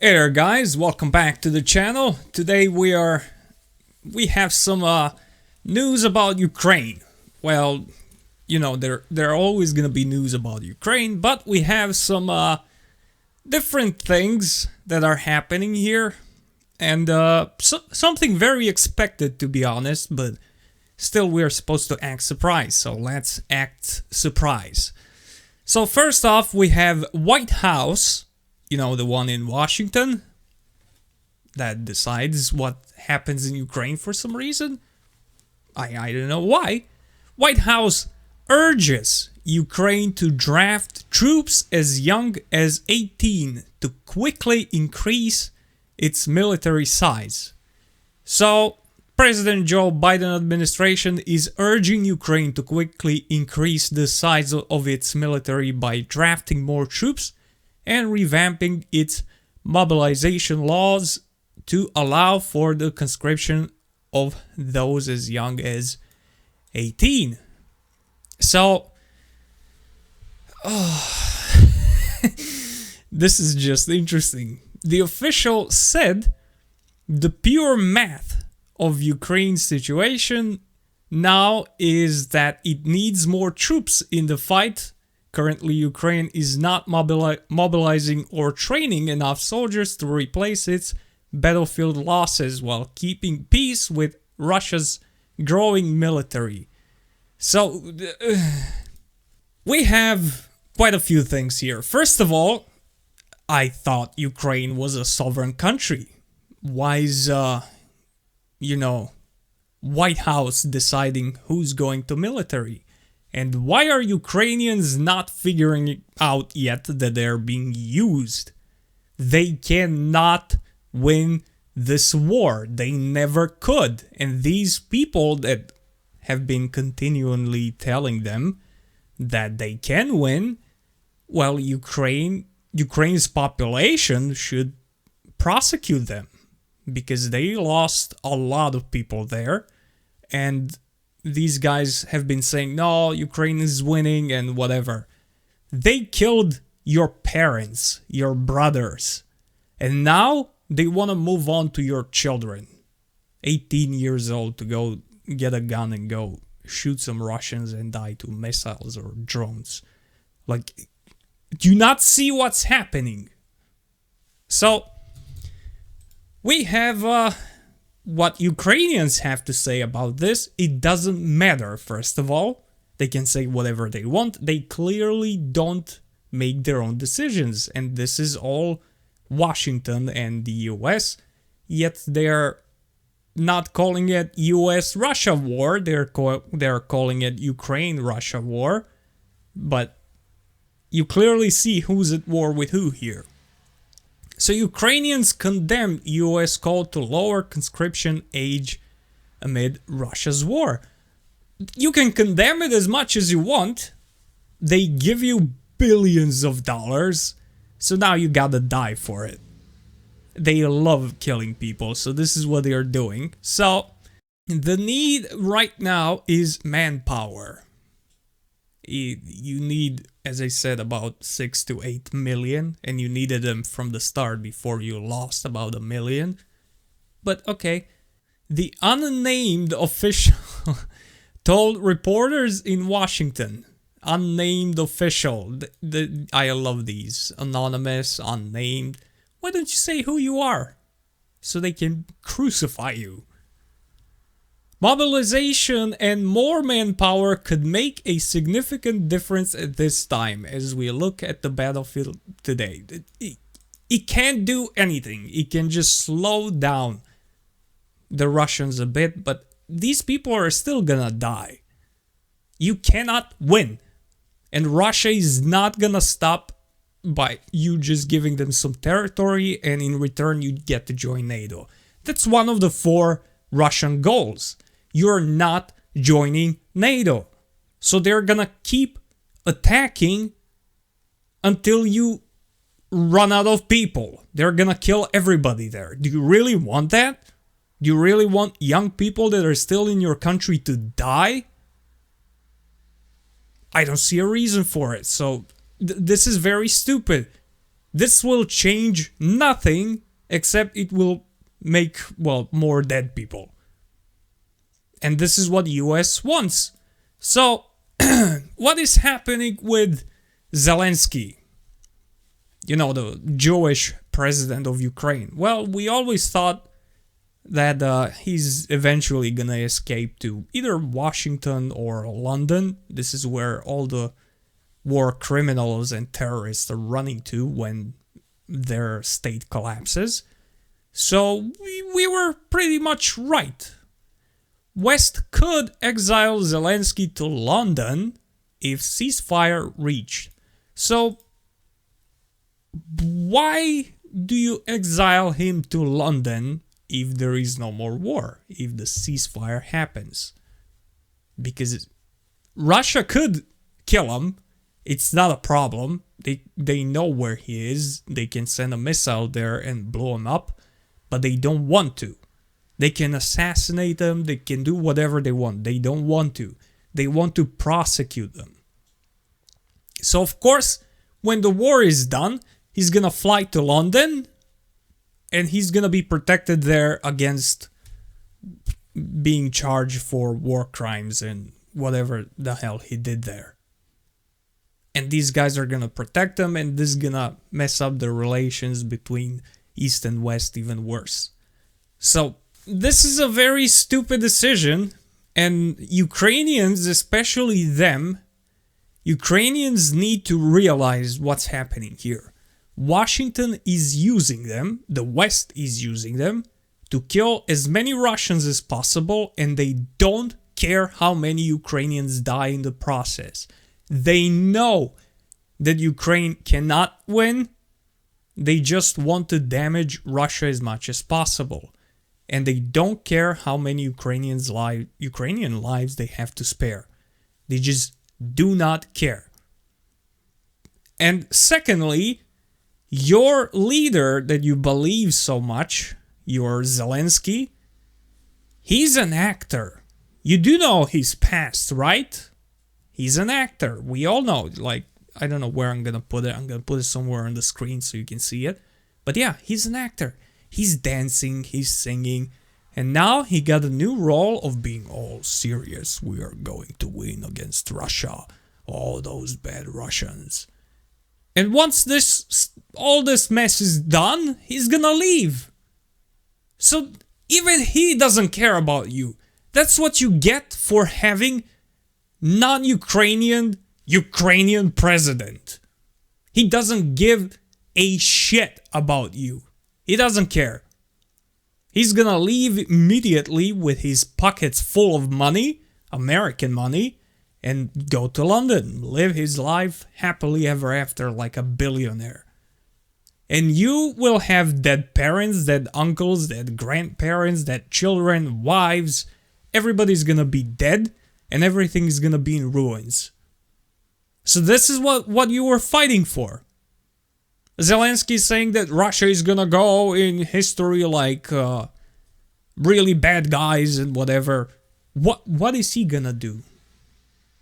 Hey there guys, welcome back to the channel. Today we have some news about Ukraine. Well, you know, there are always gonna be news about Ukraine, but we have some different things that are happening here, and something very expected, to be honest, but still we're supposed to act surprised, so let's act surprised. So first off, we have White House, you know, the one in Washington that decides what happens in Ukraine for some reason. I don't know why. White House urges Ukraine to draft troops as young as 18 to quickly increase its military size. So, President Joe Biden administration is urging Ukraine to quickly increase the size of its military by drafting more troops and revamping its mobilization laws to allow for the conscription of those as young as 18. So, this is just interesting. The official said the pure math of Ukraine's situation now is that it needs more troops in the fight. Currently, Ukraine is not mobilizing or training enough soldiers to replace its battlefield losses while keeping peace with Russia's growing military. So, we have quite a few things here. First of all, I thought Ukraine was a sovereign country. Why is, White House deciding who's going to military? And why are Ukrainians not figuring out yet that they're being used? They cannot win this war. They never could. And these people that have been continually telling them that they can win, well, Ukraine's population should prosecute them because they lost a lot of people there. And these guys have been saying, no, Ukraine is winning and whatever. They killed your parents, your brothers, and now they want to move on to your children. 18 years old to go get a gun and go shoot some Russians and die to missiles or drones. Like, do you not see what's happening? So, we have what Ukrainians have to say about this. It doesn't matter, first of all. They can say whatever they want. They clearly don't make their own decisions. And this is all Washington and the US. Yet they're not calling it US-Russia war. They're calling it Ukraine-Russia war. But you clearly see who's at war with who here. So Ukrainians condemn US call to lower conscription age amid Russia's war. You can condemn it as much as you want. They give you billions of dollars, so now you gotta die for it. They love killing people, so this is what they are doing. So the need right now is manpower. You need, as I said, about 6 to 8 million, and you needed them from the start before you lost about 1 million. But okay, the unnamed official told reporters in Washington, unnamed official, I love these, anonymous, unnamed. Why don't you say who you are so they can crucify you? Mobilization and more manpower could make a significant difference at this time as we look at the battlefield today. It can't do anything. It can just slow down the Russians a bit, but these people are still gonna die. You cannot win. And Russia is not gonna stop by you just giving them some territory and in return you get to join NATO. That's one of the 4 Russian goals. You're not joining NATO. So they're gonna keep attacking until you run out of people. They're gonna kill everybody there. Do you really want that? Do you really want young people that are still in your country to die? I don't see a reason for it. So this is very stupid. This will change nothing except it will make, well, more dead people. And this is what US wants. So, what is happening with Zelensky? You know, the Jewish president of Ukraine. Well, we always thought that he's eventually gonna escape to either Washington or London. This is where all the war criminals and terrorists are running to when their state collapses. So we were pretty much right. West could exile Zelensky to London if ceasefire reached. So why do you exile him to London if there is no more war, if the ceasefire happens? Because Russia could kill him. It's not a problem. They know where he is. They can send a missile there and blow him up, but they don't want to. They can assassinate him. They can do whatever they want. They don't want to. They want to prosecute them. So, of course, when the war is done, he's gonna fly to London and he's gonna be protected there against being charged for war crimes and whatever the hell he did there. And these guys are gonna protect him, and this is gonna mess up the relations between East and West even worse. So this is a very stupid decision, and Ukrainians, especially them, Ukrainians need to realize what's happening here. Washington is using them, the West is using them, to kill as many Russians as possible, and they don't care how many Ukrainians die in the process. They know that Ukraine cannot win. They just want to damage Russia as much as possible. And they don't care how many Ukrainian lives they have to spare. They just do not care. And secondly, your leader that you believe so much, your Zelensky, he's an actor. You do know his past, right? He's an actor. We all know. Like, I don't know where I'm going to put it. I'm going to put it somewhere on the screen so you can see it. But yeah, he's an actor. He's dancing, he's singing. And now he got a new role of being all serious. We are going to win against Russia. All those bad Russians. And once all this mess is done, he's gonna leave. So even he doesn't care about you. That's what you get for having non-Ukrainian president. He doesn't give a shit about you. He doesn't care. He's gonna leave immediately with his pockets full of money, American money, and go to London, live his life happily ever after like a billionaire. And you will have dead parents, dead uncles, dead grandparents, dead children, wives. Everybody's gonna be dead, and everything is gonna be in ruins. So this is what you were fighting for. Zelensky is saying that Russia is gonna go in history like really bad guys and whatever. What is he gonna do?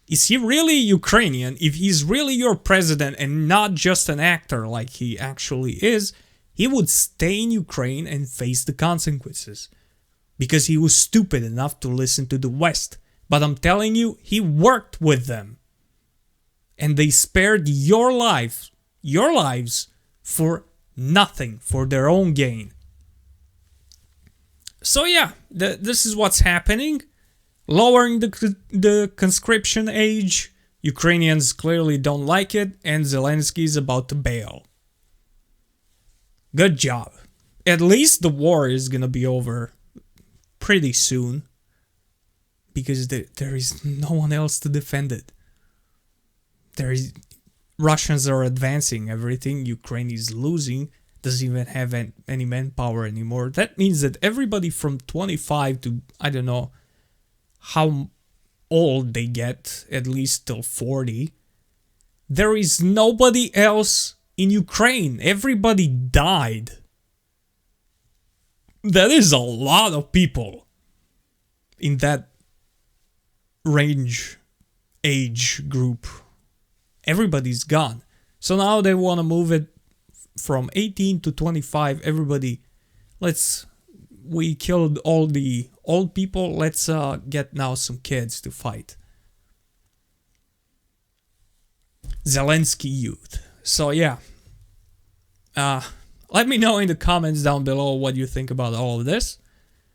Is he really Ukrainian? If he's really your president and not just an actor like he actually is, he would stay in Ukraine and face the consequences. Because he was stupid enough to listen to the West. But I'm telling you, he worked with them. And they spared your lives for nothing, for their own gain. So yeah, this is what's happening. Lowering the conscription age, Ukrainians clearly don't like it, and Zelensky is about to bail. Good job. At least the war is gonna be over pretty soon, because there is no one else to defend it. Russians are advancing everything, Ukraine is losing, doesn't even have any manpower anymore. That means that everybody from 25 to, I don't know how old they get, at least till 40, there is nobody else in Ukraine. Everybody died. That is a lot of people in that age group. Everybody's gone. So now they want to move it from 18 to 25, everybody, we killed all the old people, let's get now some kids to fight. Zelensky youth. So yeah, let me know in the comments down below what you think about all of this.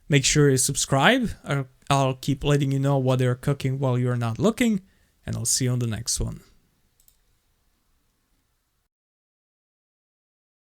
Make sure you subscribe. I'll keep letting you know what they're cooking while you're not looking, and I'll see you on the next one.